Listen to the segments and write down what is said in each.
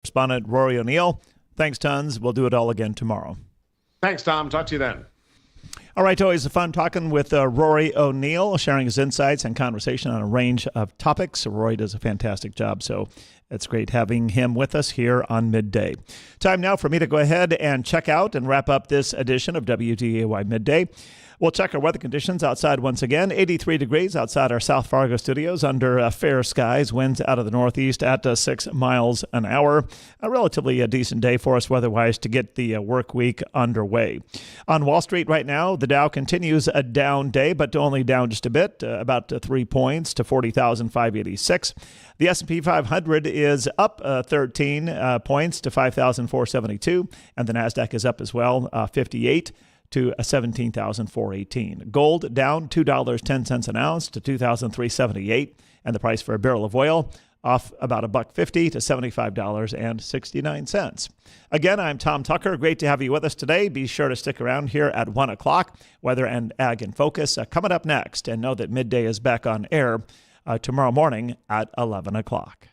correspondent Rory O'Neill. Thanks tons. We'll do it all again tomorrow. Thanks, Tom. Talk to you then. All right, always fun talking with Rory O'Neill, sharing his insights and conversation on a range of topics. Rory does a fantastic job, so it's great having him with us here on Midday. Time now for me to go ahead and check out and wrap up this edition of WDAY Midday. We'll check our weather conditions outside once again. 83 degrees outside our South Fargo studios under fair skies. Winds out of the northeast at 6 miles an hour. A relatively decent day for us weather-wise to get the work week underway. On Wall Street right now, the Dow continues a down day, but only down just a bit, about 3 points to 40,586. The S&P 500 is up 13 points to 5,472, and the NASDAQ is up as well, 58 to 17,418. Gold down $2.10 an ounce to $2,378, and the price for a barrel of oil off about $1.50 to $75.69. Again, I'm Tom Tucker. Great to have you with us today. Be sure to stick around here at 1 o'clock. Weather and Ag in Focus coming up next, and know that Midday is back on air tomorrow morning at 11 o'clock.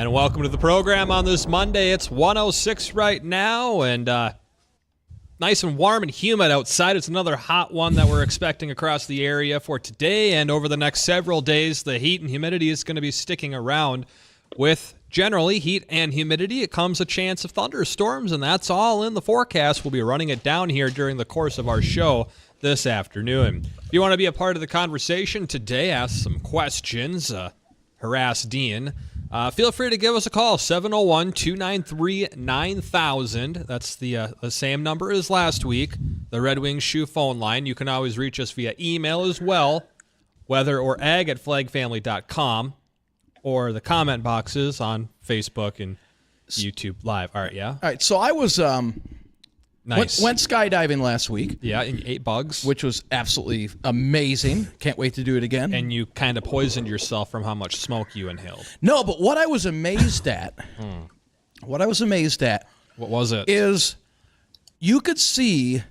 And welcome to the program on this Monday. It's 106 right now, and nice and warm and humid outside. It's another hot one that we're expecting across the area for today and over the next several days. The heat and humidity is going to be sticking around. With generally heat and humidity, it comes a chance of thunderstorms, and that's all in the forecast. We'll be running it down here during the course of our show this afternoon. If you want to be a part of the conversation today, ask some questions, harass Dean, feel free to give us a call, 701-293-9000. That's the same number as last week, the Red Wings Shoe phone line. You can always reach us via email as well, weatherorag@flagfamily.com, or the comment boxes on Facebook and YouTube Live. All right, yeah? All right, so I was Nice. went skydiving last week. Yeah, and you ate bugs. Which was absolutely amazing. Can't wait to do it again. And you kind of poisoned yourself from how much smoke you inhaled. No, but what I was amazed at, what was it? Is you could see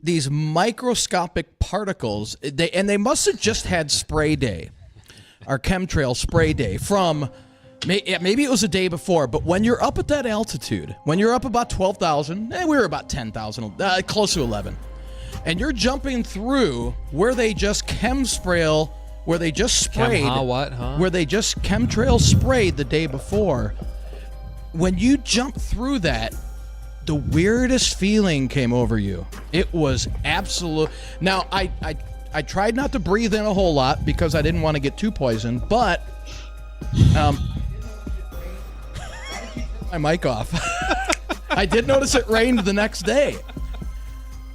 these microscopic particles, they must have just had spray day, our chemtrail spray day from, maybe it was a day before, but when you're up at that altitude, when you're up about 12,000, we were about 10,000, close to 11, and you're jumping through where they just chemtrail, where they just sprayed, where they just chemtrail sprayed the day before. When you jump through that, the weirdest feeling came over you. It was absolute. Now, I tried not to breathe in a whole lot because I didn't want to get too poisoned, but my mic off. I did notice it rained the next day.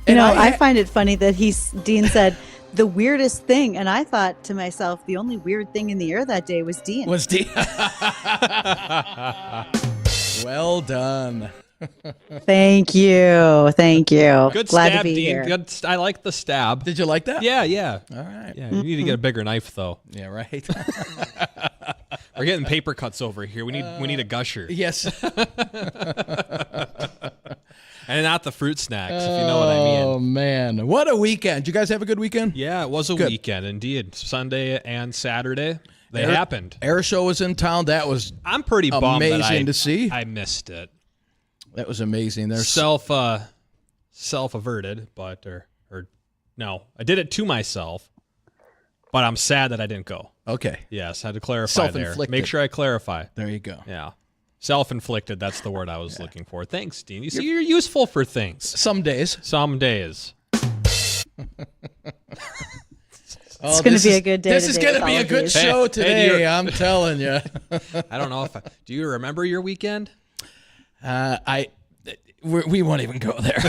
And I find it funny that Dean said the weirdest thing, and I thought to myself, the only weird thing in the air that day was Dean. Well done. Thank you. Good Glad stab, to be Dean. here. Good, I like the stab. Did you like that? Yeah. All right. Yeah, you need to get a bigger knife, though. Yeah, right. We're getting paper cuts over here. We need a gusher. Yes. And not the fruit snacks, if you know what I mean. Oh, man. What a weekend. Did you guys have a good weekend? Yeah, it was a weekend, indeed. Sunday and Saturday, they happened. Air show was in town. That was I'm pretty bummed amazing to see. I missed it. That was amazing. There's self-averted, but or no, I did it to myself, but I'm sad that I didn't go. Okay. Yes, I had to clarify there. Self-inflicted. Make sure I clarify. There you go. Yeah. Self-inflicted, that's the word I was looking for. Thanks, Dean. You see, you're useful for things. Some days. It's going to be a good day. This is going to be a good show today, I'm telling you. I don't know do you remember your weekend? We won't even go there.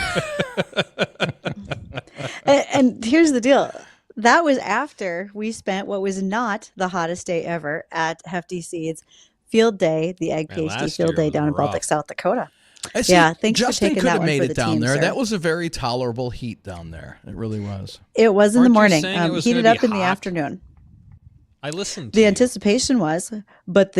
and here's the deal. That was after we spent what was not the hottest day ever at Hefty Seeds Field Day, the Egg Pasty Field Day down in Baltic, South Dakota. Thanks Justin for taking that one made for it the down team, there. sir. That was a very tolerable heat down there. It really was. It was in the morning. Saying it was Heated gonna up be in the hot? afternoon. I listened to The you. anticipation was, but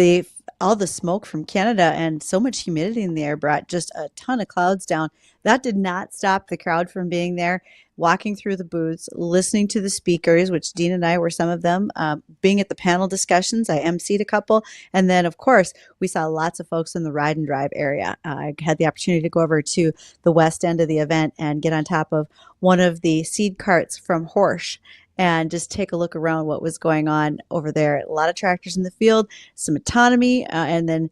all the smoke from Canada and so much humidity in the air brought just a ton of clouds down. That did not stop the crowd from being there, walking through the booths, listening to the speakers, which Dean and I were some of them, being at the panel discussions. I emceed a couple. And then, of course, we saw lots of folks in the ride and drive area. I had the opportunity to go over to the west end of the event and get on top of one of the seed carts from Horsch and just take a look around what was going on over there. A lot of tractors in the field, some autonomy, and then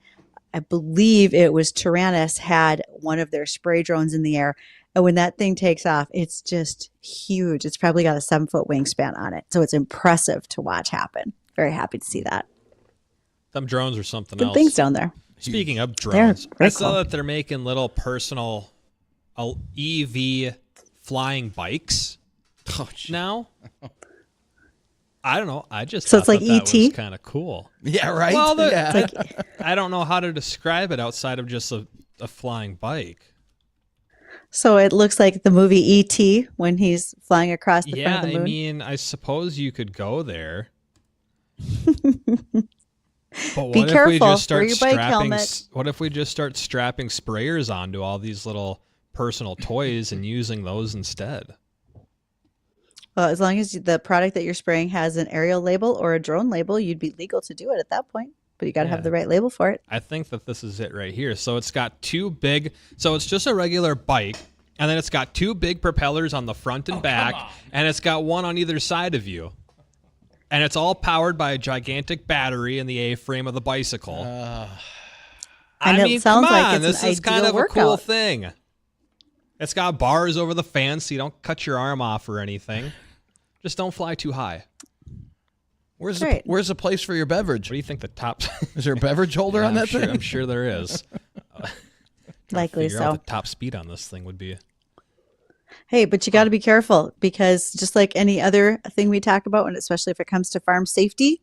I believe it was Tyrannus had one of their spray drones in the air. And when that thing takes off, it's just huge. It's probably got a 7-foot wingspan on it. So it's impressive to watch happen. Very happy to see that. Them drones or something Good else. things down there. Speaking of drones, very I saw cool. that they're making little personal EV flying bikes now. I don't know. I just So thought it's like that ET? was kind of cool. Yeah, right? Well, yeah. I don't know how to describe it outside of just a flying bike. So it looks like the movie E.T. when he's flying across the front of the moon. I mean, I suppose you could go there. But Be what if we careful. just start Wear your bike strapping? helmet. What if we just start strapping sprayers onto all these little personal toys and using those instead? Well, as long as the product that you're spraying has an aerial label or a drone label, you'd be legal to do it at that point. but you got to have the right label for it. I think that this is it right here. So it's got two big, so it's just a regular bike, and then it's got two big propellers on the front and back, and it's got one on either side of you. And it's all powered by a gigantic battery in the A-frame of the bicycle. And it sounds like it's this an is kind ideal of a cool workout. thing. It's got bars over the fans so you don't cut your arm off or anything. Just don't fly too high. Where's Right. the place for your beverage? What do you think the top... Is there a beverage holder on that thing? I'm sure there is. Likely Figure out so. what the top speed on this thing would be. Hey, but you got to be careful because just like any other thing we talk about, and especially if it comes to farm safety,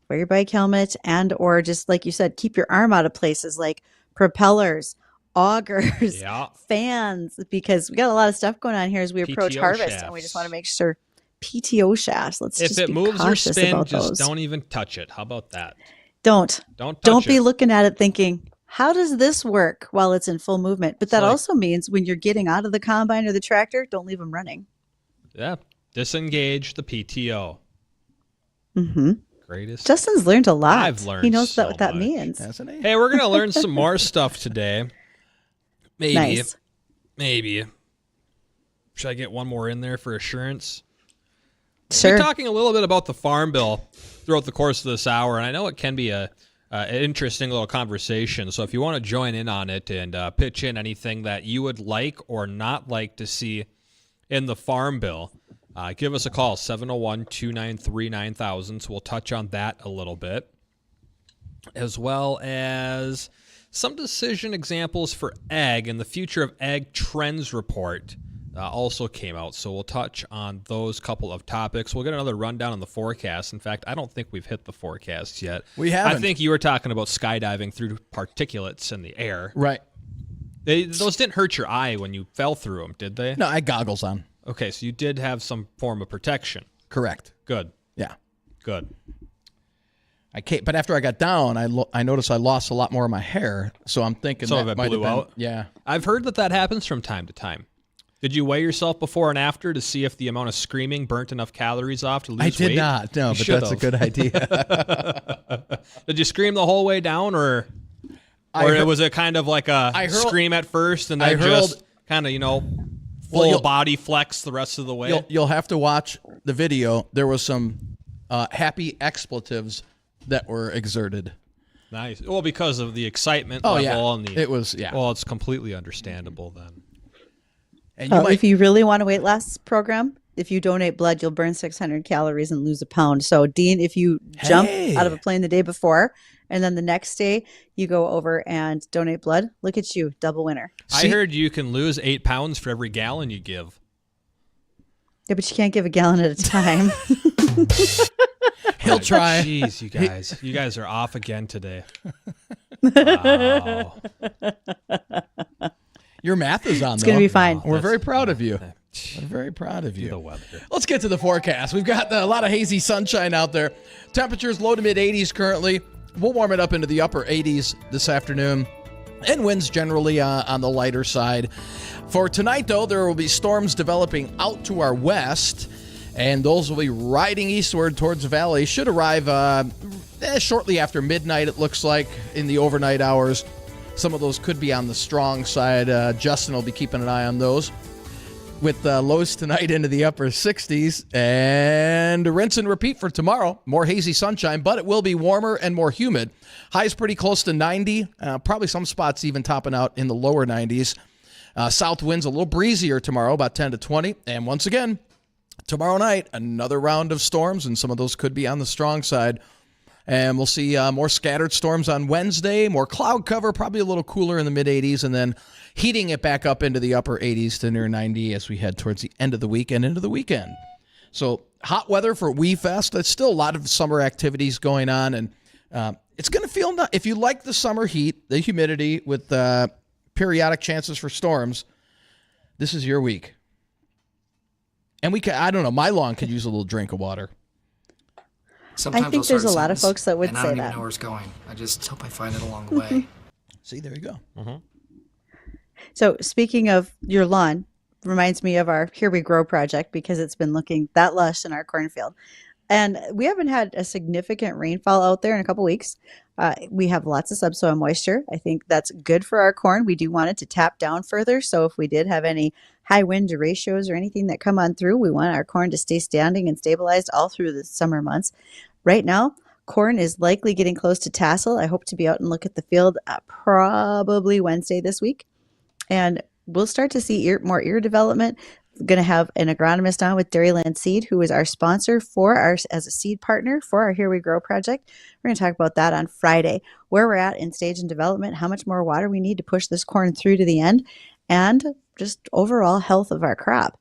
wear your bike helmet and or just like you said, keep your arm out of places like propellers, augers, Yeah. fans, because we got a lot of stuff going on here as we approach PTO harvest, and we just want to make sure PTO shafts. Let's If just it be moves or cautious spins, about just those. don't even touch it. How about that? Don't Don't touch be it. looking at it thinking, how does this work while it's in full movement? But that like- also means when you're getting out of the combine or the tractor, don't leave them running. Yeah. Disengage the PTO. Mm-hmm. Greatest. Justin's learned a lot. I've learned He knows so what that much. means. Hasn't he? Hey, we're going to learn some more stuff today. Maybe. Nice. Maybe. Should I get one more in there for assurance? Sure. We're talking a little bit about the Farm Bill throughout the course of this hour, and I know it can be an interesting little conversation. So if you want to join in on it and pitch in anything that you would like or not like to see in the Farm Bill, give us a call, 701-293-9000. So we'll touch on that a little bit, as well as some decision examples for ag, and the Future of Ag Trends report also came out. So we'll touch on those couple of topics. We'll get another rundown on the forecast. In fact, I don't think we've hit the forecast yet. We haven't. I think you were talking about skydiving through particulates in the air. Right. Those didn't hurt your eye when you fell through them, did they? No, I had goggles on. Okay, so you did have some form of protection. Correct. Good, Yeah. good. But after I got down, I noticed I lost a lot more of my hair. So I'm thinking Some that of it might blew have been, out? Yeah. I've heard that happens from time to time. Did you weigh yourself before and after to see if the amount of screaming burnt enough calories off to lose weight? I did not. No, You but that's a should've. good idea. Did you scream the whole way down, or was it kind of like a scream at first and then just kind of, full body flex the rest of the way? You'll have to watch the video. There was some happy expletives that were exerted. Nice. Well, because of the excitement Oh, level. yeah. And It was, yeah. Well, it's completely understandable then. And Well, if you really want a weight loss program, if you donate blood, you'll burn 600 calories and lose a pound. So, Dean, if you jump out of a plane the day before and then the next day you go over and donate blood, look at you, double winner. I heard you can lose 8 pounds for every gallon you give. Yeah, but you can't give a gallon at a time. He'll try. Jeez, you guys are off again today. Wow. Your math is on, It's going to be fine. We're very proud of you. We're very proud of you. The weather. Let's get to the forecast. We've got a lot of hazy sunshine out there. Temperatures low to mid 80s currently. We'll warm it up into the upper 80s this afternoon. And winds generally on the lighter side. For tonight, though, there will be storms developing out to our west. And those will be riding eastward towards the valley. Should arrive shortly after midnight, it looks like, in the overnight hours. Some of those could be on the strong side. Justin will be keeping an eye on those. With lows tonight into the upper 60s. And rinse and repeat for tomorrow. More hazy sunshine, but it will be warmer and more humid. Highs pretty close to 90. Probably some spots even topping out in the lower 90s. South winds a little breezier tomorrow, about 10 to 20. And once again, tomorrow night, another round of storms, and some of those could be on the strong side. And we'll see more scattered storms on Wednesday, more cloud cover, probably a little cooler in the mid-80s, and then heating it back up into the upper 80s to near 90 as we head towards the end of the week and into the weekend. So hot weather for WeFest. There's still a lot of summer activities going on, and it's going to feel nice. If you like the summer heat, the humidity with periodic chances for storms, this is your week. And I don't know, my lawn could use a little drink of water. Sometimes I think I'll start there's a lot of sentence, folks that would and I say don't even that. know where it's going. I just hope I find it along the way. See, there you go. So speaking of your lawn, reminds me of our Here We Grow project because it's been looking that lush in our cornfield. And we haven't had a significant rainfall out there in a couple weeks. We have lots of subsoil moisture. I think that's good for our corn. We do want it to tap down further. So if we did have any high wind derechos or anything that come on through, we want our corn to stay standing and stabilized all through the summer months. Right now, corn is likely getting close to tassel. I hope to be out and look at the field probably Wednesday this week. And we'll start to see more ear development. Going to have an agronomist on with Dairyland Seed, who is our sponsor as a seed partner for our Here We Grow project. We're going to talk about that on Friday, where we're at in stage and development, how much more water we need to push this corn through to the end, and just overall health of our crop.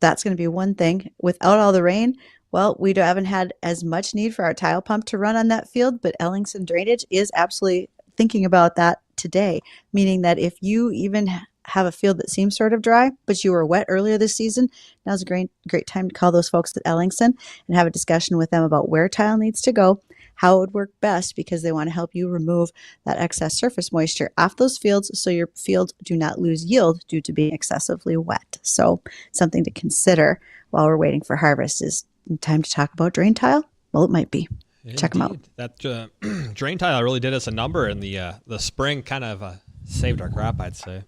That's going to be one thing. Without all the rain, well, we haven't had as much need for our tile pump to run on that field, but Ellingson Drainage is absolutely thinking about that today, meaning that if you even have a field that seems sort of dry, but you were wet earlier this season, now's a great time to call those folks at Ellingson and have a discussion with them about where tile needs to go, how it would work best, because they want to help you remove that excess surface moisture off those fields so your fields do not lose yield due to being excessively wet. So something to consider while we're waiting for harvest. Is time to talk about drain tile? Well, it might be. Indeed. Check them out. That drain tile really did us a number in the spring, kind of saved our crop, I'd say.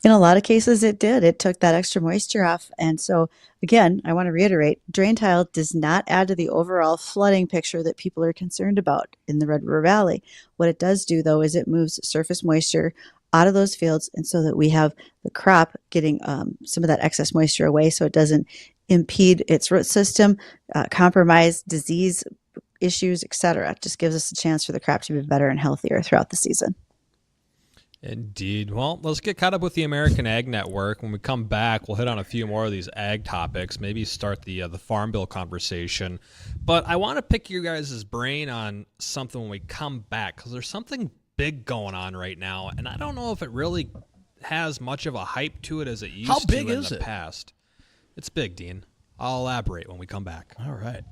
In a lot of cases, it did. It took that extra moisture off. And so, again, I want to reiterate, drain tile does not add to the overall flooding picture that people are concerned about in the Red River Valley. What it does do, though, is it moves surface moisture out of those fields, and so that we have the crop getting some of that excess moisture away so it doesn't impede its root system, compromise disease issues, etc. It just gives us a chance for the crop to be better and healthier throughout the season. Indeed. Well, let's get caught up with the American Ag Network. When we come back, we'll hit on a few more of these ag topics, maybe start the Farm Bill conversation. But I want to pick your guys' brain on something when we come back, because there's something big going on right now, and I don't know if it really has much of a hype to it as it used How to big in is the it? past. It's big, Dean. I'll elaborate when we come back. All right.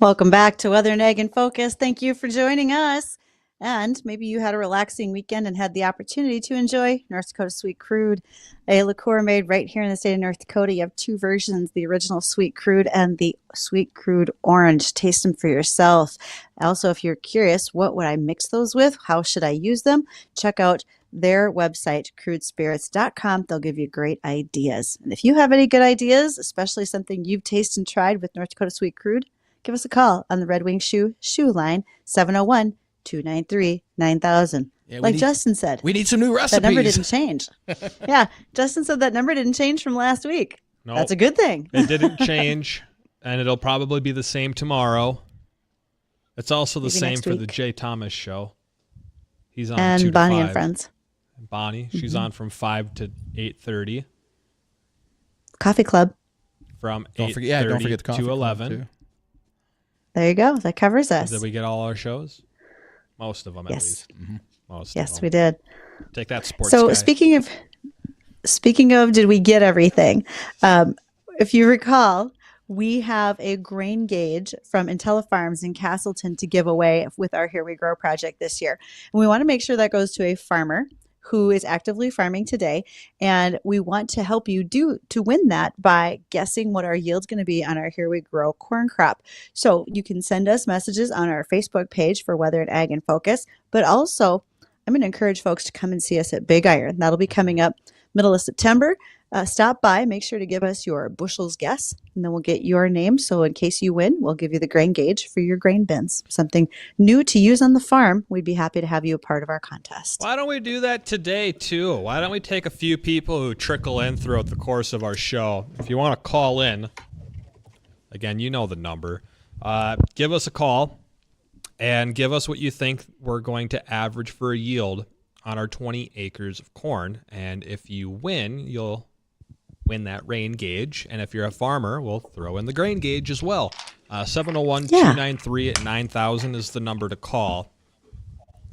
Welcome back to Weather and Ag in Focus. Thank you for joining us. And maybe you had a relaxing weekend and had the opportunity to enjoy North Dakota Sweet Crude, a liqueur made right here in the state of North Dakota. You have two versions, the original Sweet Crude and the Sweet Crude Orange. Taste them for yourself. Also, if you're curious, what would I mix those with? How should I use them? Check out their website, crudespirits.com. They'll give you great ideas. And if you have any good ideas, especially something you've tasted and tried with North Dakota Sweet Crude, give us a call on the Red Wing Shoe line, 701-293-9000. Like Justin said. We need some new recipes. That number didn't change. Yeah, Justin said that number didn't change from last week. Nope. That's a good thing. It didn't change, and it'll probably be the same tomorrow. It's also the Maybe same next for week. the Jay Thomas show. He's on And 2 to Bonnie 5. and Friends. Bonnie, she's on from 5 to 8:30. Coffee Club. From Don't 8:30 forget, don't forget the coffee to club, 11. too. There you go. That covers us. Did we get all our shows? Most of them, at Yes. least. Most Yes, of them. we did. Take that, sports So guy. speaking of, did we get everything? If you recall, we have a grain gauge from IntelliFarms in Castleton to give away with our Here We Grow project this year. And we want to make sure that goes to a farmer who is actively farming today. And we want to help you to win that by guessing what our yield's going to be on our Here We Grow corn crop. So you can send us messages on our Facebook page for Weather and Ag in Focus, but also I'm going to encourage folks to come and see us at Big Iron. That'll be coming up middle of September. Stop by, make sure to give us your bushels guess, and then we'll get your name. So in case you win, we'll give you the grain gauge for your grain bins. Something new to use on the farm. We'd be happy to have you a part of our contest. Why don't we do that today, too? Why don't we take a few people who trickle in throughout the course of our show? If you want to call in, again, you know the number. Give us a call and give us what you think we're going to average for a yield on our 20 acres of corn. And if you win, you'll win that rain gauge. And if you're a farmer, we'll throw in the grain gauge as well. 701-293-9000 is the number to call.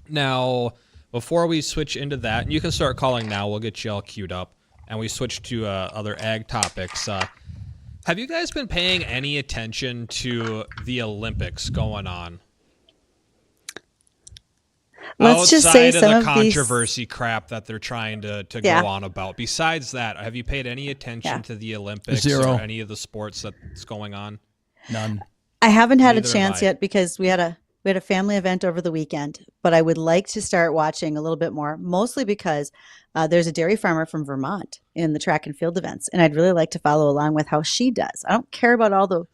Now, before we switch into that, and you can start calling now, we'll get you all queued up, and we switch to other ag topics. Have you guys been paying any attention to the Olympics going on? Let's just say Outside some of the of these. controversy crap that they're trying to Yeah. go on about. Besides that, have you paid any attention to the Olympics Zero. or any of the sports that's going on? None. I haven't had Neither a have chance I. yet because we had a family event over the weekend, but I would like to start watching a little bit more, mostly because there's a dairy farmer from Vermont in the track and field events, and I'd really like to follow along with how she does. I don't care about all the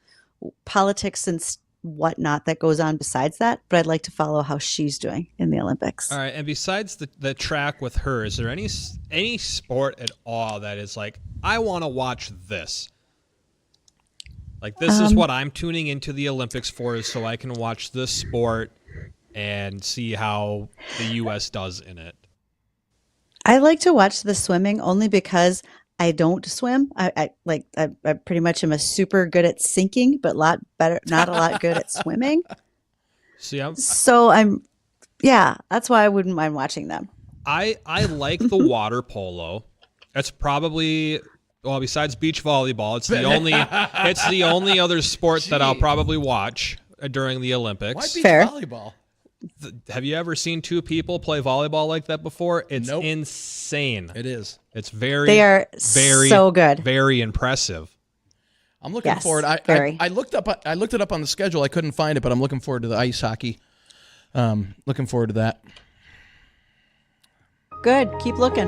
politics and whatnot that goes on besides that, but I'd like to follow how she's doing in the Olympics. All right, and besides the track with her, is there any sport at all that is like, I want to watch this? Like, this is what I'm tuning into the Olympics for, is so I can watch this sport and see how the U.S. does in it. I like to watch the swimming only because I don't swim. I pretty much am a super good at sinking, but not a lot good at swimming. See, So that's why I wouldn't mind watching them. I like the water polo. It's probably, well, besides beach volleyball, it's the only other sport that I'll probably watch during the Olympics. Why beach Fair. volleyball? Have you ever seen two people play volleyball like that before? It's Nope. insane. It is. It's very, They are very, so good. very impressive. I'm looking Yes, forward. very. I looked it up on the schedule. I couldn't find it, but I'm looking forward to the ice hockey. Looking forward to that. Good. Keep looking.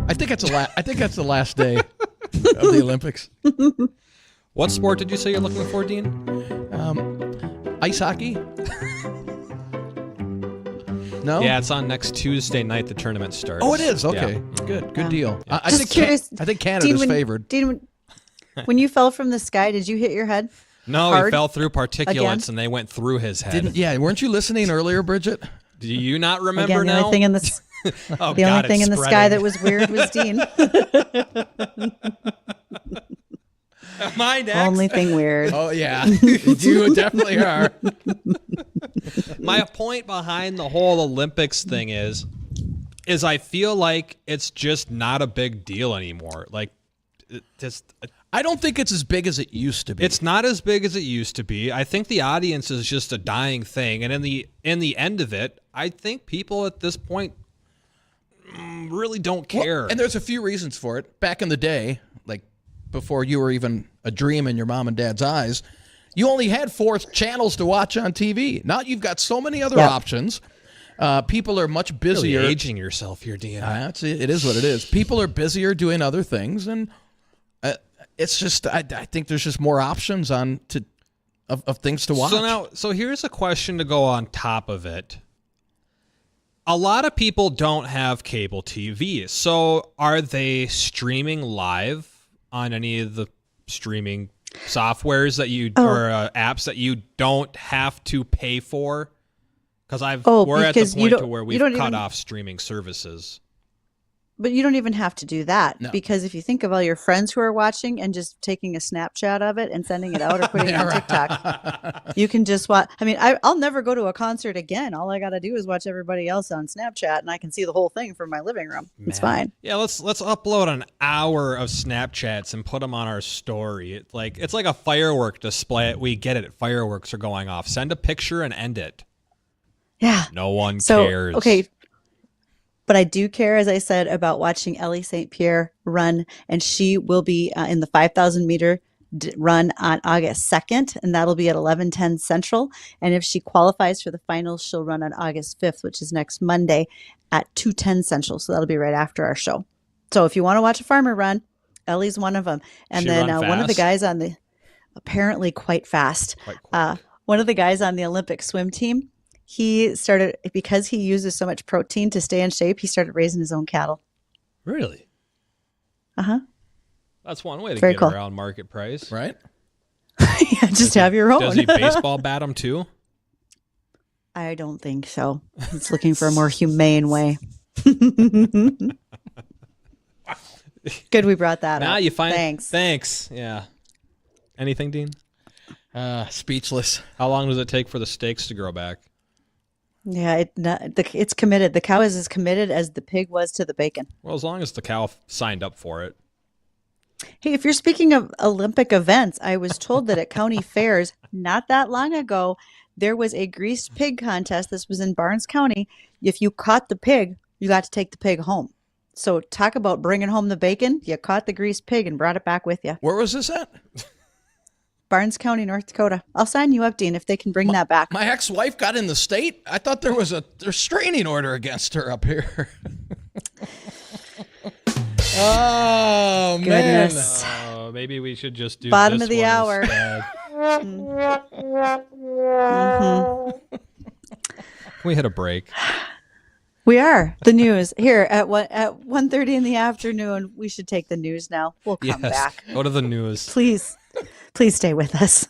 I think that's the last day of the Olympics. What sport did you say you're looking for, Dean? Ice hockey? No. Yeah, it's on next Tuesday night. The tournament starts. Oh, it is. Okay. Yeah. Good Yeah. deal. I Just think curious, I think Canada's Dean, favored. Dean, when you fell from the sky, did you hit your head? No, he Hard fell through particulates again? and they went through his head. Weren't you listening earlier, Bridgette? Do you not remember Again, the now? only thing in the Oh, the God, only thing it's in the sky spreading. that was weird was Dean. Am I next? Only thing weird. Oh yeah, you definitely are. My point behind the whole Olympics thing is I feel like it's just not a big deal anymore. Like, I don't think it's as big as it used to be. It's not as big as it used to be. I think the audience is just a dying thing, and in the end of it, I think people at this point really don't care. Well, and there's a few reasons for it. Back in the day, like before you were even a dream in your mom and dad's eyes, you only had 4 channels to watch on TV. Now you've got so many other options. People are much busier. Really aging yourself here, Dean. It is what it is. People are busier doing other things, and it's just I think there's just more options of things to watch. So here's a question to go on top of it. A lot of people don't have cable TV. So are they streaming live on any of the streaming softwares that you or apps that you don't have to pay for? Because we're at the point to where we've cut off streaming services. But you don't even have to do that because if you think of all your friends who are watching and just taking a Snapchat of it and sending it out or putting it on TikTok, you can just watch. I mean, I'll never go to a concert again. All I got to do is watch everybody else on Snapchat, and I can see the whole thing from my living room. Man. It's fine. Yeah, let's upload an hour of Snapchats and put them on our story. It's like a firework display. We get it. Fireworks are going off. Send a picture and end it. Yeah. No one cares. Okay. But I do care, as I said, about watching Ellie St. Pierre run, and she will be in the 5,000 meter run on August 2nd, and that'll be at 11:10 Central. And if she qualifies for the finals, she'll run on August 5th, which is next Monday at 2:10 Central. So that'll be right after our show. So if you want to watch a farmer run, Ellie's one of them. And she then run one of the fast? guys on the apparently quite fast. Quite quick. One of the guys on the Olympic swim team. He started, because he uses so much protein to stay in shape, he started raising his own cattle. Really? Uh-huh. That's one way to Very get cool. around market price. Right? Yeah, just have your own. Does he baseball bat them too? I don't think so. He's looking for a more humane way. Good we brought that Now up. you find. Thanks. Thanks. Yeah. Anything, Dean? Speechless. How long does it take for the steaks to grow back? Yeah, it's committed. The cow is as committed as the pig was to the bacon. Well, as long as the cow signed up for it. Hey, if you're speaking of Olympic events, I was told that at county fairs not that long ago, there was a greased pig contest. This was in Barnes County. If you caught the pig, you got to take the pig home. So talk about bringing home the bacon. You caught the greased pig and brought it back with you. Where was this at? Barnes County, North Dakota. I'll sign you up, Dean, if they can bring that back. My ex-wife got in the state. I thought there was a restraining order against her up here. Oh, Goodness. man. Maybe we should just do Bottom this of the one hour. instead. Mm-hmm. Can we hit a break? We are. The news. Here at 1:30 in the afternoon, we should take the news now. We'll come back. Go to the news. Please stay with us.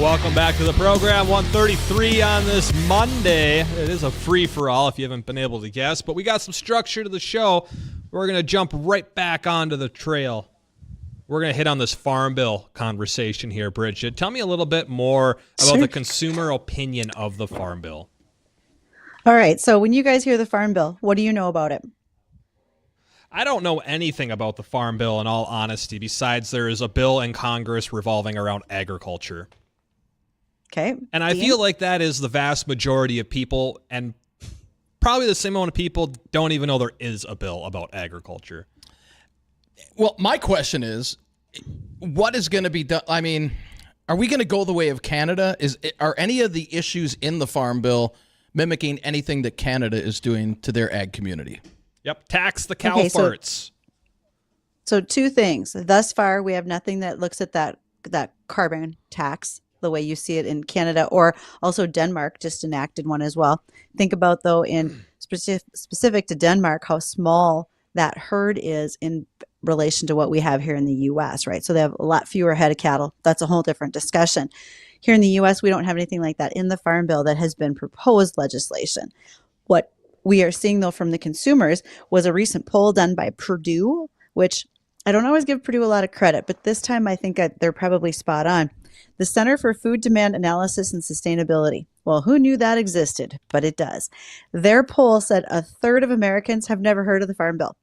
welcome back to the program. 133 on this Monday. It is a free-for-all if you haven't been able to guess, but we got some structure to the show. We're going to jump right back onto the trail. We're going to hit on this Farm Bill conversation here, Bridgette. Tell me a little bit more about the consumer opinion of the Farm Bill. All right. So when you guys hear the Farm Bill, what do you know about it? I don't know anything about the Farm Bill, in all honesty, besides there is a bill in Congress revolving around agriculture. Okay. And I feel like that is the vast majority of people, and probably the same amount of people don't even know there is a bill about agriculture. Well, my question is, what is going to be done? I mean, are we going to go the way of Canada? Are any of the issues in the Farm Bill mimicking anything that Canada is doing to their ag community? Yep, tax the cow farts. So two things. Thus far, we have nothing that looks at that carbon tax the way you see it in Canada, or also Denmark just enacted one as well. Think about, though, in specific to Denmark, how small that herd is in relation to what we have here in the U.S., right? So they have a lot fewer head of cattle. That's a whole different discussion. Here in the U.S., we don't have anything like that in the Farm Bill that has been proposed legislation. What we are seeing, though, from the consumers was a recent poll done by Purdue, which I don't always give Purdue a lot of credit, but this time I think they're probably spot on. The Center for Food Demand Analysis and Sustainability. Well, who knew that existed? But it does. Their poll said a third of Americans have never heard of the Farm Bill.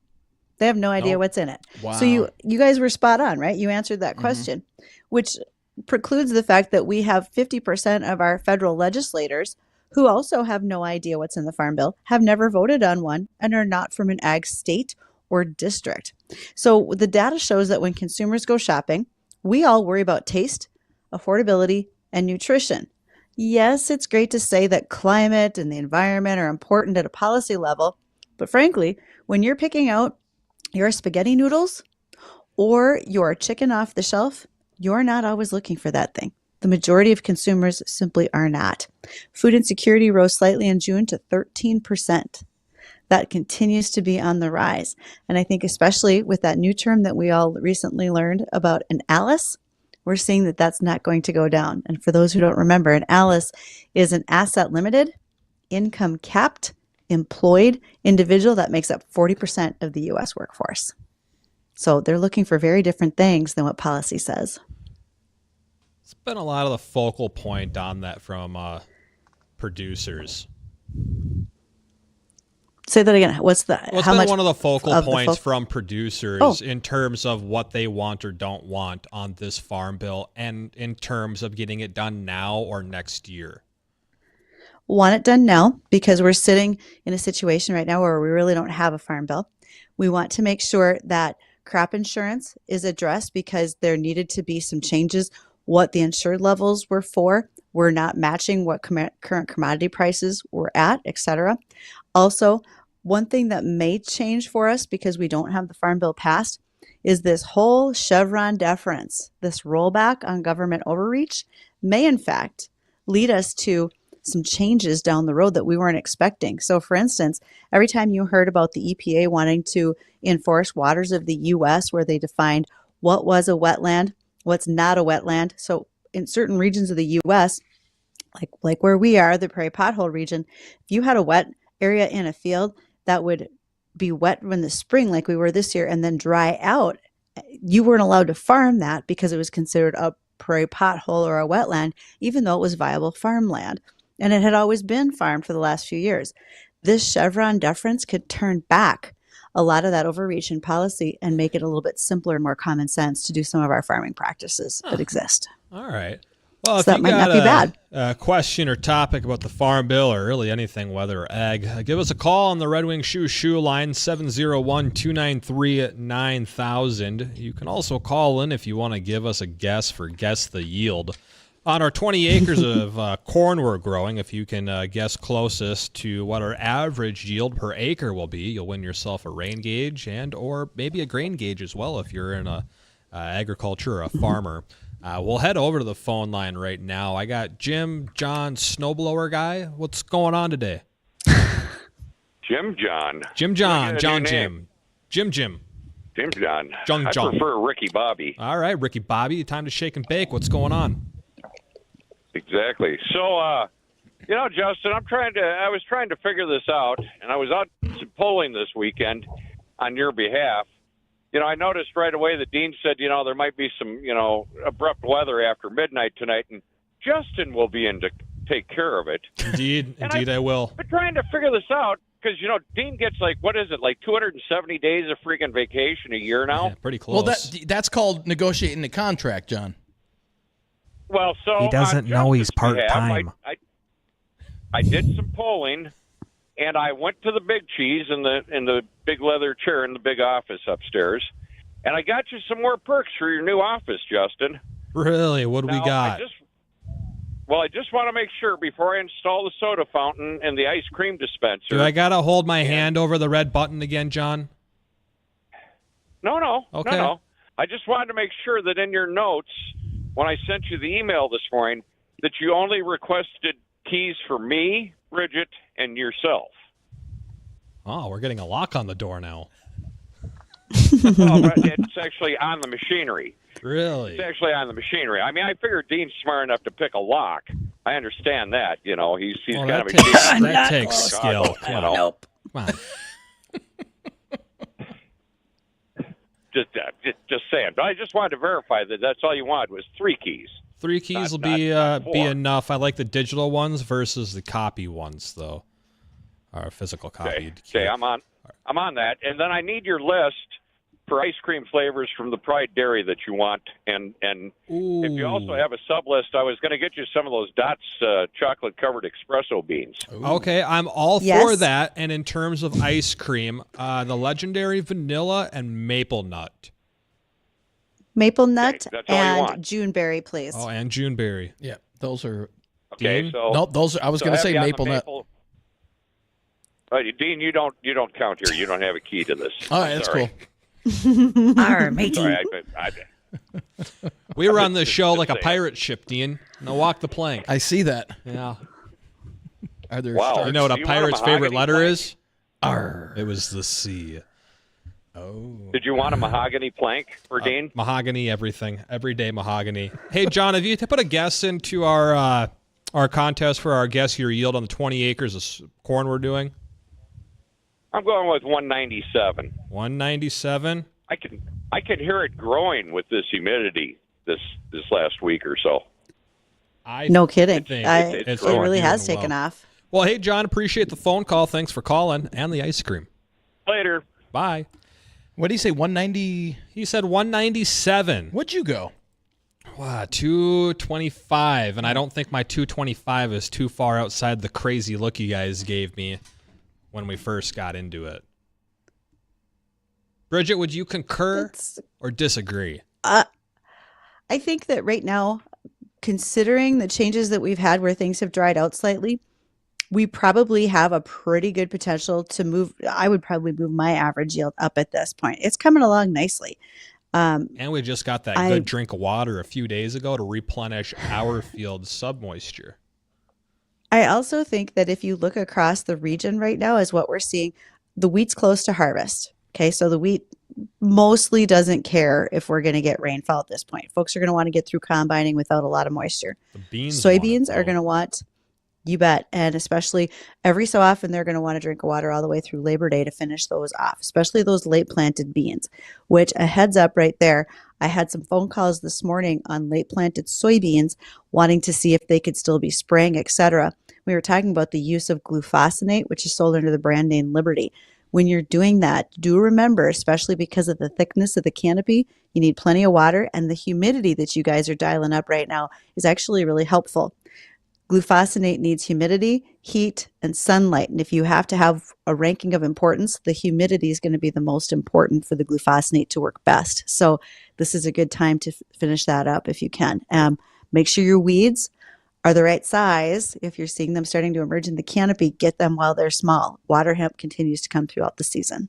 They have no idea what's in it. Wow. So you guys were spot on, right? You answered that question, which precludes the fact that we have 50% of our federal legislators who also have no idea what's in the Farm Bill, have never voted on one, and are not from an ag state or district. So the data shows that when consumers go shopping, we all worry about taste, affordability, and nutrition. Yes, it's great to say that climate and the environment are important at a policy level, but frankly, when you're picking out your spaghetti noodles or your chicken off the shelf, you're not always looking for that thing. The majority of consumers simply are not. Food insecurity rose slightly in June to 13%. That continues to be on the rise. And I think especially with that new term that we all recently learned about, an ALICE, we're seeing that that's not going to go down. And for those who don't remember, an ALICE is an asset limited, income capped, employed individual that makes up 40% of the U.S. workforce. So they're looking for very different things than what policy says. It's been a lot of the focal point on that from producers. Say that again. What's the? Well, it's how been much one of the focal of points the from producers in terms of what they want or don't want on this Farm Bill, and in terms of getting it done now or next year. Want it done now because we're sitting in a situation right now where we really don't have a Farm Bill. We want to make sure that crop insurance is addressed because there needed to be some changes. What the insured levels were not matching what current commodity prices were at, et cetera. Also, one thing that may change for us because we don't have the Farm Bill passed is this whole Chevron deference. This rollback on government overreach may, in fact, lead us to some changes down the road that we weren't expecting. So, for instance, every time you heard about the EPA wanting to enforce waters of the U.S. where they defined what was a wetland, what's not a wetland. So, in certain regions of the U.S., like where we are, the prairie pothole region, if you had a wet area in a field that would be wet in the spring like we were this year and then dry out, you weren't allowed to farm that because it was considered a prairie pothole or a wetland, even though it was viable farmland. And it had always been farmed for the last few years. This Chevron deference could turn back a lot of that overreach in policy and make it a little bit simpler and more common sense to do some of our farming practices that exist. All right. Well, So if that you might got not be bad. a question or topic about the Farm Bill or really anything, weather or ag, give us a call on the Red Wing Shoe line, 701-293-9000. You can also call in if you want to give us a guess for Guess the Yield. On our 20 acres of corn we're growing, if you can guess closest to what our average yield per acre will be, you'll win yourself a rain gauge and or maybe a grain gauge as well if you're in agriculture or a farmer. We'll head over to the phone line right now. I got Jim John Snowblower guy. What's going on today? Jim John. Jim John. John Jim. Jim. Jim John. John. I prefer Ricky Bobby. All right, Ricky Bobby. Time to shake and bake. What's going on? Exactly. So, Justin, I was trying to figure this out, and I was out polling this weekend on your behalf. I noticed right away that Dean said, there might be some, abrupt weather after midnight tonight, and Justin will be in to take care of it. Indeed, I will. I've been trying to figure this out because, Dean gets like 270 days of freaking vacation a year now? Yeah, pretty close. Well, that's called negotiating the contract, John. Well, so he doesn't know he's part-time. I did some polling, and I went to the Big Cheese in the big leather chair in the big office upstairs, and I got you some more perks for your new office, Justin. Really? What do we got? I just want to make sure before I install the soda fountain and the ice cream dispenser. Do I got to hold my hand over the red button again, John? No. Okay. No. I just wanted to make sure that in your notes, when I sent you the email this morning, that you only requested keys for me, Bridgette, and yourself. Oh, we're getting a lock on the door now. Well, it's actually on the machinery. Really? It's actually on the machinery. I mean, I figured Dean's smart enough to pick a lock. I understand that. He's kind of a kid. That takes skill. Nope. Come on. Just saying. But I just wanted to verify that that's all you wanted was 3 keys. 3 keys will be enough. I like the digital ones versus the copy ones, though. Or physical copy. Okay, I'm on that. And then I need your list for ice cream flavors from the Pride Dairy that you want. And if you also have a sub list, I was going to get you some of those Dots chocolate-covered espresso beans. Okay, I'm all for that. And in terms of ice cream, the legendary vanilla and maple nut. Maple nut that's all you and want. Juneberry, please. Oh, and Juneberry. Yeah, those are. Okay, Dean? so Nope, those are. I was going to say maple nut. Dean, you don't count here. You don't have a key to this. All right, that's Sorry. cool. Arr, matey. Sorry, We run the show like a pirate ship, Dean. Now walk the plank. I see that. Yeah. Are there? Wow. You know what a Do you want a pirate's favorite mahogany letter plank? is? Arr. It was the C. Oh. Did you want a mahogany plank for Dean? Mahogany, everything. Everyday mahogany. Hey, John, have you put a guess into our contest for our guess your yield on the 20 acres of corn we're doing? I'm going with 197. 197? I can hear it growing with this humidity this last week or so. No kidding. think It really has taken off. Well, hey, John, appreciate the phone call. Thanks for calling and the ice cream. Later. Bye. What did he say? 190. He said 197. What'd you go? Wow, 225. And I don't think my 225 is too far outside the crazy look you guys gave me when we first got into it. Bridgette, would you concur or disagree? I think that right now, considering the changes that we've had where things have dried out slightly, we probably have a pretty good potential to move. I would probably move my average yield up at this point. It's coming along nicely. And we just got that good drink of water a few days ago to replenish our field submoisture. I also think that if you look across the region right now is what we're seeing, the wheat's close to harvest. Okay, so the wheat mostly doesn't care if we're going to get rainfall at this point. Folks are going to want to get through combining without a lot of moisture. The beans Soybeans are going to want, you bet, and especially every so often they're going to want to drink water all the way through Labor Day to finish those off, especially those late planted beans, which a heads up right there. I had some phone calls this morning on late planted soybeans wanting to see if they could still be spraying, etc. We were talking about the use of glufosinate, which is sold under the brand name Liberty. When you're doing that, do remember, especially because of the thickness of the canopy, you need plenty of water, and the humidity that you guys are dialing up right now is actually really helpful. Glufosinate needs humidity, heat, and sunlight. And if you have to have a ranking of importance, the humidity is going to be the most important for the glufosinate to work best. So this is a good time to finish that up if you can. Make sure your weeds are the right size. If you're seeing them starting to emerge in the canopy, get them while they're small. Water hemp continues to come throughout the season.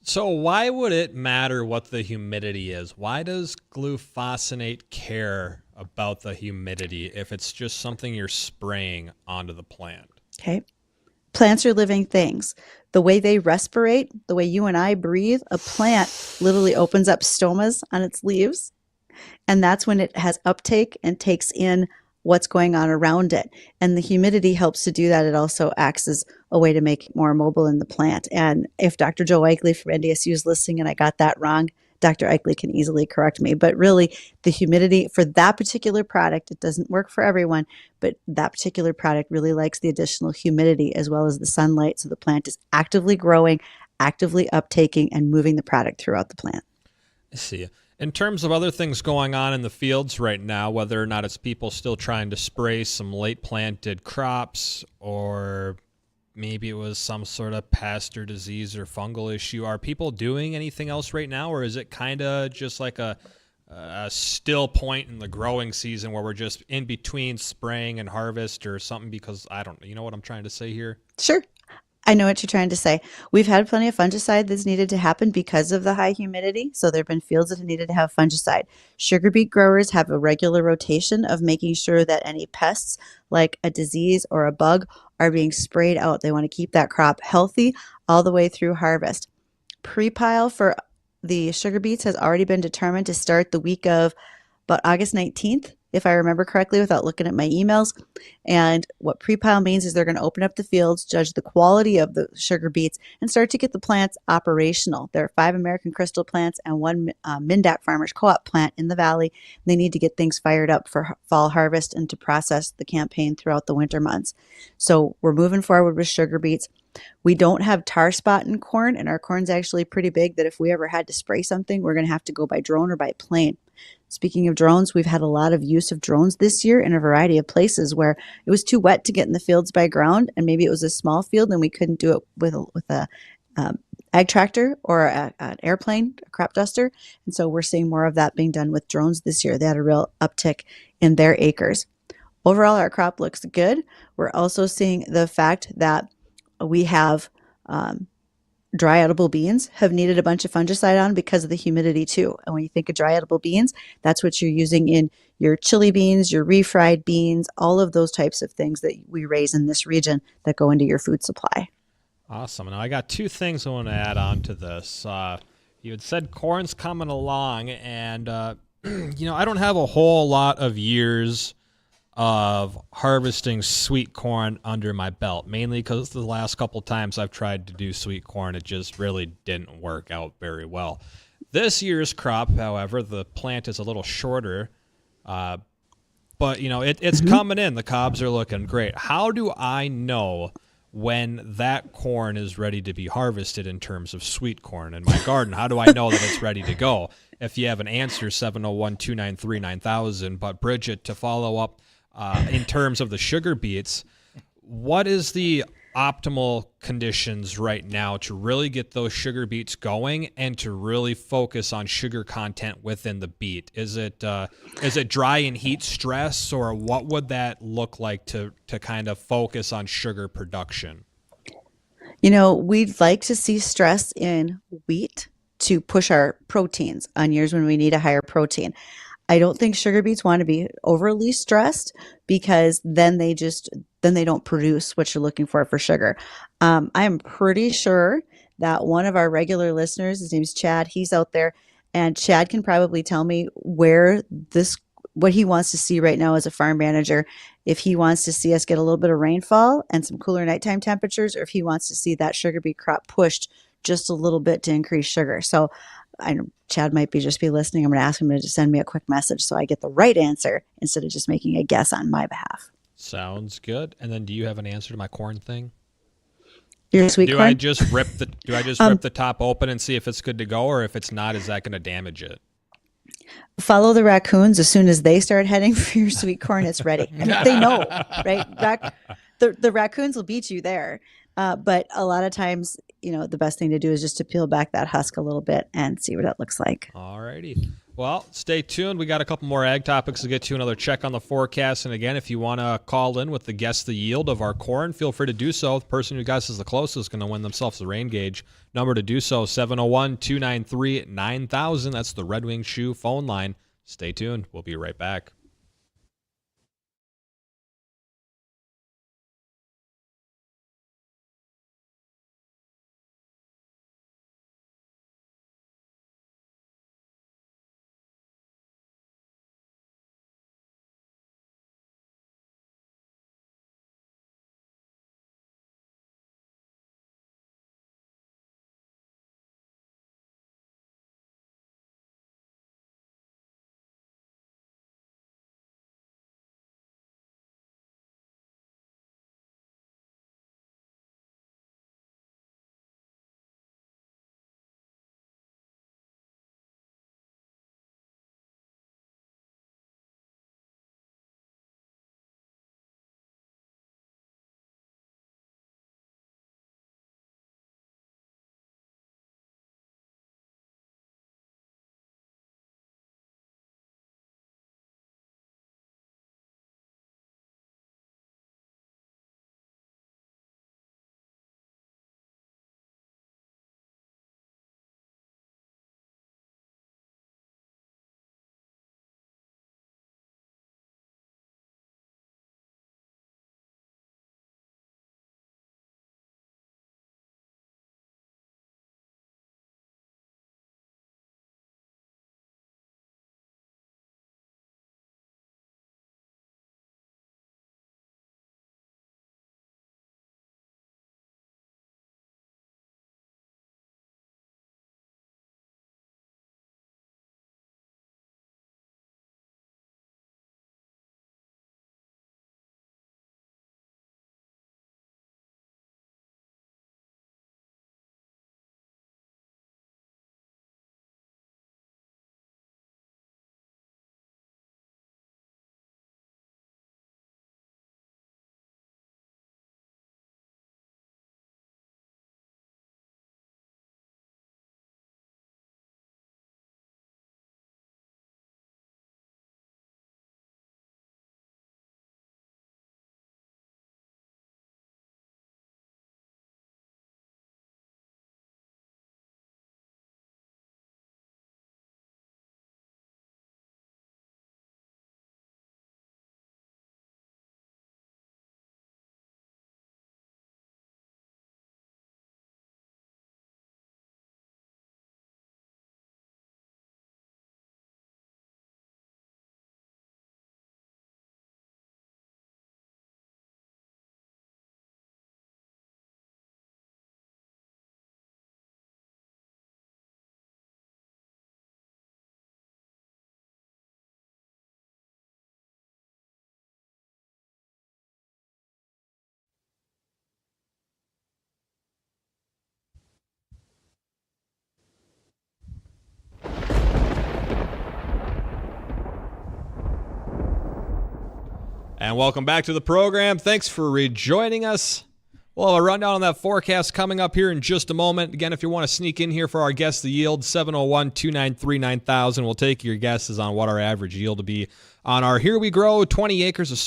So why would it matter what the humidity is? Why does glufosinate care about the humidity if it's just something you're spraying onto the plant? Okay. Plants are living things. The way they respirate, the way you and I breathe, a plant literally opens up stomas on its leaves. And that's when it has uptake and takes in what's going on around it. And the humidity helps to do that. It also acts as a way to make it more mobile in the plant. And if Dr. Joe Eichele from NDSU is listening and I got that wrong, Dr. Eichele can easily correct me. But really, the humidity for that particular product, it doesn't work for everyone, but that particular product really likes the additional humidity as well as the sunlight. So the plant is actively growing, actively uptaking, and moving the product throughout the plant. I see. In terms of other things going on in the fields right now, whether or not it's people still trying to spray some late planted crops, or maybe it was some sort of pest or disease or fungal issue, are people doing anything else right now, or is it kind of just like a still point in the growing season where we're just in between spraying and harvest or something? Because I don't, you know what I'm trying to say here? Sure. I know what you're trying to say. We've had plenty of fungicide that's needed to happen because of the high humidity. So there have been fields that have needed to have fungicide. Sugar beet growers have a regular rotation of making sure that any pests like a disease or a bug are being sprayed out. They want to keep that crop healthy all the way through harvest. Pre-pile for the sugar beets has already been determined to start the week of about August 19th, if I remember correctly, without looking at my emails. And what pre-pile means is they're going to open up the fields, judge the quality of the sugar beets, and start to get the plants operational. There are 5 American Crystal plants and 1 Mindak Farmers Co-op plant in the valley. They need to get things fired up for fall harvest and to process the campaign throughout the winter months. So we're moving forward with sugar beets. We don't have tar spot in corn, and our corn's actually pretty big that if we ever had to spray something, we're going to have to go by drone or by plane. Speaking of drones, we've had a lot of use of drones this year in a variety of places where it was too wet to get in the fields by ground, and maybe it was a small field and we couldn't do it with a ag tractor or an airplane, a crop duster. And so we're seeing more of that being done with drones this year. They had a real uptick in their acres. Overall, our crop looks good. We're also seeing the fact that we have dry edible beans have needed a bunch of fungicide on because of the humidity too. And when you think of dry edible beans, that's what you're using in your chili beans, your refried beans, all of those types of things that we raise in this region that go into your food supply. Awesome. Now I got 2 things I want to add on to this. You had said corn's coming along, and I don't have a whole lot of years of harvesting sweet corn under my belt, mainly because the last couple times I've tried to do sweet corn, it just really didn't work out very well. This year's crop, however, the plant is a little shorter, but it's coming in. The cobs are looking great. How do I know when that corn is ready to be harvested in terms of sweet corn in my garden? How do I know that it's ready to go? If you have an answer, 701-293-9000. But Bridgette, to follow up, in terms of the sugar beets, what is the optimal conditions right now to really get those sugar beets going and to really focus on sugar content within the beet? Is it dry and heat stress, or what would that look like to kind of focus on sugar production? We'd like to see stress in wheat to push our proteins on years when we need a higher protein. I don't think sugar beets want to be overly stressed because then they don't produce what you're looking for sugar. I am pretty sure that one of our regular listeners, his name's Chad, he's out there, and Chad can probably tell me what he wants to see right now as a farm manager. If he wants to see us get a little bit of rainfall and some cooler nighttime temperatures, or if he wants to see that sugar beet crop pushed just a little bit to increase sugar. So I know Chad might be listening. I'm going to ask him to just send me a quick message so I get the right answer instead of just making a guess on my behalf. Sounds good. And then, do you have an answer to my corn thing? Your sweet corn? Do I just rip the top open and see if it's good to go, or if it's not, is that going to damage it? Follow the raccoons. As soon as they start heading for your sweet corn, it's ready. I mean, they know, right? The raccoons will beat you there. But a lot of times, the best thing to do is just to peel back that husk a little bit and see what it looks like. All righty. Well, stay tuned. We got a couple more ag topics to get to, another check on the forecast. And again, if you want to call in with the guess the yield of our corn, feel free to do so. The person who guesses the closest is going to win themselves the rain gauge. Number to do so, 701-293-9000. That's the Red Wing Shoe phone line. Stay tuned. We'll be right back. And welcome back to the program. Thanks for rejoining us. We'll have a rundown on that forecast coming up here in just a moment. Again, if you want to sneak in here for our Guess the Yield, 701-293-9000. We'll take your guesses on what our average yield will be on our Here We Grow 20 acres of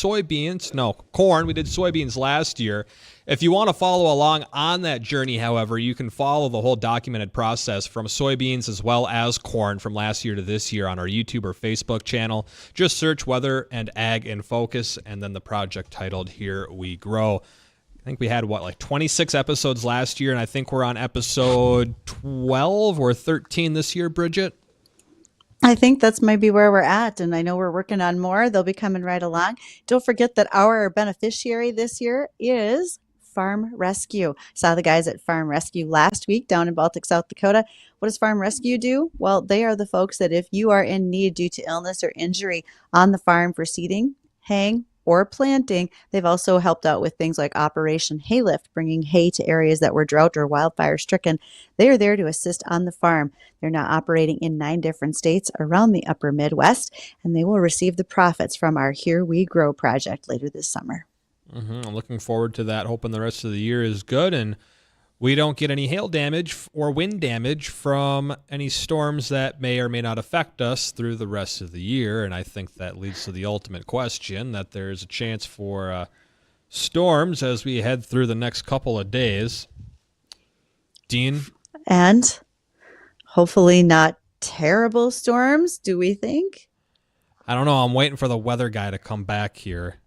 corn. We did soybeans last year. If you want to follow along on that journey, however, you can follow the whole documented process from soybeans as well as corn from last year to this year on our YouTube or Facebook channel. Just search Weather and Ag in Focus and then the project titled Here We Grow. I think we had, 26 episodes last year, and I think we're on episode 12 or 13 this year, Bridgette? I think that's maybe where we're at, and I know we're working on more. They'll be coming right along. Don't forget that our beneficiary this year is Farm Rescue. Saw the guys at Farm Rescue last week down in Baltic, South Dakota. What does Farm Rescue do? Well, they are the folks that if you are in need due to illness or injury on the farm for seeding, haying, or planting, they've also helped out with things like Operation Haylift, bringing hay to areas that were drought or wildfire stricken. They are there to assist on the farm. They're now operating in 9 different states around the upper Midwest, and they will receive the profits from our Here We Grow project later this summer. I'm looking forward to that, hoping the rest of the year is good and we don't get any hail damage or wind damage from any storms that may or may not affect us through the rest of the year. And I think that leads to the ultimate question, that there's a chance for storms as we head through the next couple of days. Dean? And hopefully not terrible storms, do we think? I don't know. I'm waiting for the weather guy to come back here.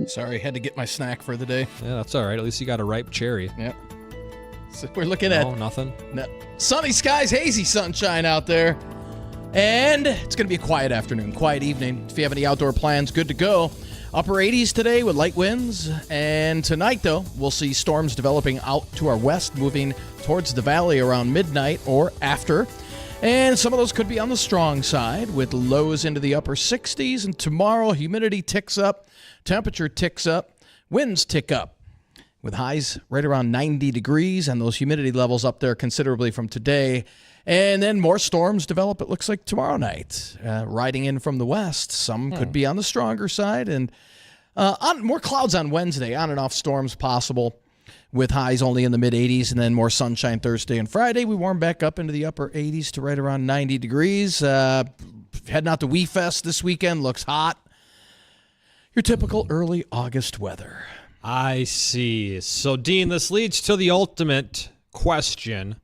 Sorry, had to get my snack for the day. Yeah, that's all right. At least you got a ripe cherry. Yep. So we're looking at nothing. Sunny skies, hazy sunshine out there. And it's going to be a quiet afternoon, quiet evening. If you have any outdoor plans, good to go. Upper 80s today with light winds. And tonight, though, we'll see storms developing out to our west, moving towards the valley around midnight or after. And some of those could be on the strong side with lows into the upper 60s. And tomorrow, humidity ticks up, temperature ticks up, winds tick up with highs right around 90 degrees. And those humidity levels up there considerably from today. And then more storms develop, it looks like, tomorrow night, riding in from the west. Some could be on the stronger side. And more clouds on Wednesday, on and off storms possible, with highs only in the mid-80s, and then more sunshine Thursday and Friday. We warm back up into the upper 80s to right around 90 degrees. Heading out to Wee Fest this weekend. Looks hot. Your typical early August weather. I see. So, Dean, this leads to the ultimate question.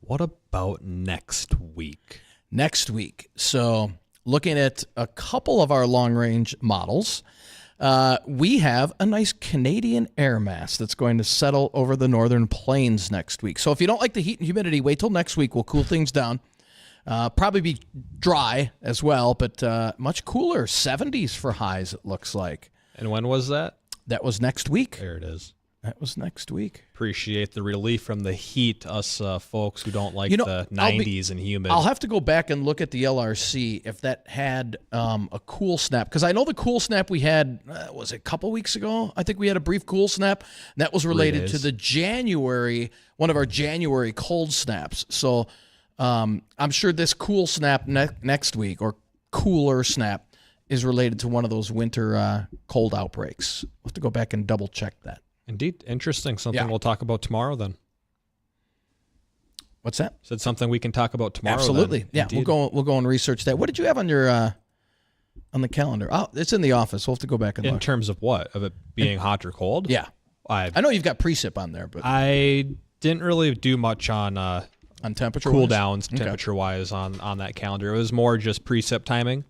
What about next week? Next week. So, looking at a couple of our long-range models, we have a nice Canadian air mass that's going to settle over the northern plains next week. So if you don't like the heat and humidity, wait till next week. We'll cool things down. Probably be dry as well, but much cooler. 70s for highs, it looks like. And when was that? That was next week. There it is. That was next week. Appreciate the relief from the heat, us folks who don't like the 90s and humid. I'll have to go back and look at the LRC if that had a cool snap. Because I know the cool snap we had, was it a couple weeks ago? I think we had a brief cool snap. And that was related to the one of our January cold snaps. So I'm sure this cool snap next week, or cooler snap, is related to one of those winter cold outbreaks. We'll have to go back and double check that. Indeed. Interesting. Something we'll talk about tomorrow then. What's that? Said something we can talk about tomorrow. Absolutely. Then. Yeah, Indeed. we'll go and research that. What did you have on your on the calendar? Oh, it's in the office. We'll have to go back and look. In terms of what? Of it being hot or cold? Yeah. I know you've got precip on there, but I didn't really do much on temperature cool downs temperature wise on that calendar. It was more just precip timing.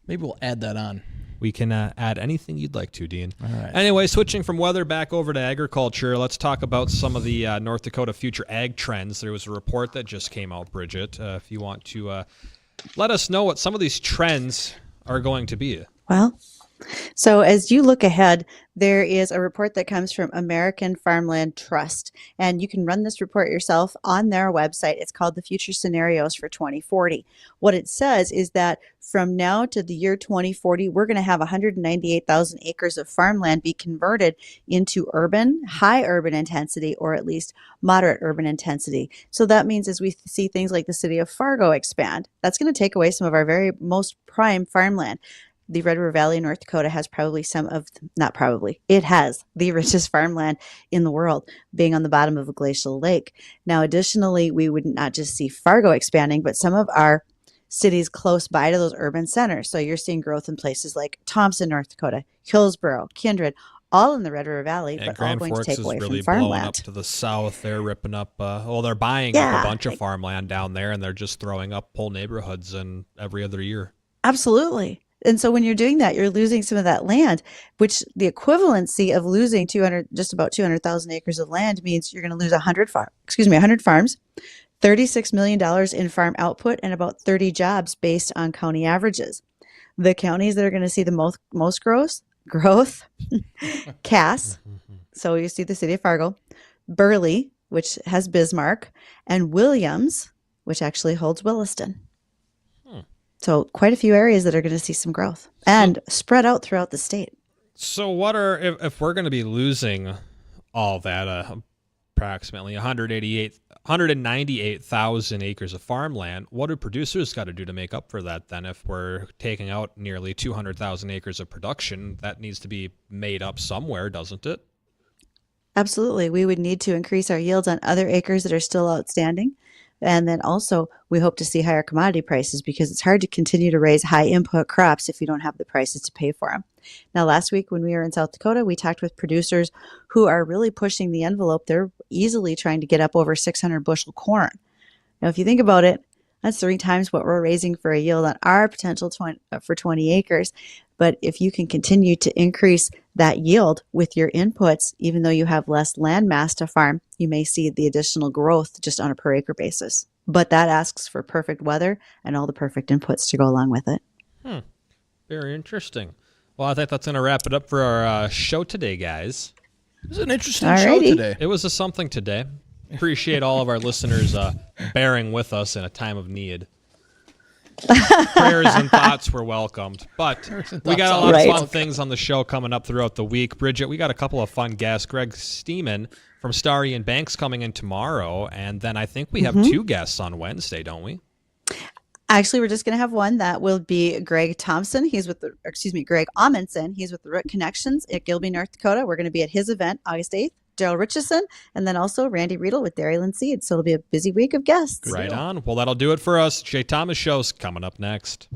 Maybe we'll add that on. We can add anything you'd like to, Dean. All right. Anyway, switching from weather back over to agriculture, let's talk about some of the North Dakota future ag trends. There was a report that just came out, Bridgette. If you want to let us know what some of these trends are going to be. Well, So as you look ahead, there is a report that comes from American Farmland Trust, and you can run this report yourself on their website. It's called the Future Scenarios for 2040. What it says is that from now to the year 2040, we're going to have 198,000 acres of farmland be converted into urban, high urban intensity, or at least moderate urban intensity. So that means as we see things like the city of Fargo expand, that's going to take away some of our very most prime farmland. The Red River Valley in North Dakota has it has the richest farmland in the world, being on the bottom of a glacial lake. Now, additionally, we would not just see Fargo expanding, but some of our cities close by to those urban centers. So you're seeing growth in places like Thompson, North Dakota, Hillsboro, Kindred, all in the Red River Valley, but Grand all going Forks to take is away really from blowing farmland. up to the south. They're ripping up, they're buying up a bunch of farmland down there, and they're just throwing up whole neighborhoods and every other year. Absolutely. And so when you're doing that, you're losing some of that land, which the equivalency of losing just about 200,000 acres of land means you're going to lose 100 farms, $36 million in farm output, and about 30 jobs based on county averages. The counties that are going to see the most growth, Cass, so you see the city of Fargo, Burley, which has Bismarck, and Williams, which actually holds Williston. So quite a few areas that are going to see some growth and spread out throughout the state. So if we're going to be losing all that, approximately 198,000 acres of farmland, what do producers got to do to make up for that then? If we're taking out nearly 200,000 acres of production, that needs to be made up somewhere, doesn't it? Absolutely. We would need to increase our yields on other acres that are still outstanding. And then also, we hope to see higher commodity prices because it's hard to continue to raise high input crops if you don't have the prices to pay for them. Now, last week when we were in South Dakota, we talked with producers who are really pushing the envelope. They're easily trying to get up over 600 bushel corn. Now, if you think about it, that's 3 times what we're raising for a yield on our potential for 20 acres. But if you can continue to increase that yield with your inputs, even though you have less land mass to farm, you may see the additional growth just on a per acre basis. But that asks for perfect weather and all the perfect inputs to go along with it. Very interesting. Well, I think that's going to wrap it up for our show today, guys. It was an interesting show today. It was something today. Appreciate all of our listeners bearing with us in a time of need. Prayers and thoughts were welcomed. But we got a lot of fun things on the show coming up throughout the week. Bridgette, we got a couple of fun guests. Greg Steeman from Starry and Banks coming in tomorrow. And then I think we have 2 guests on Wednesday, don't we? Actually, we're just going to have one. That will be Greg Thompson. Greg Amundsen. He's with the Root Connections at Gilby, North Dakota. We're going to be at his event August 8th. Daryl Richardson, and then also Randy Readel with Dairyland Seeds. So it'll be a busy week of guests. Right on. Well, that'll do it for us. Jay Thomas Show's coming up next.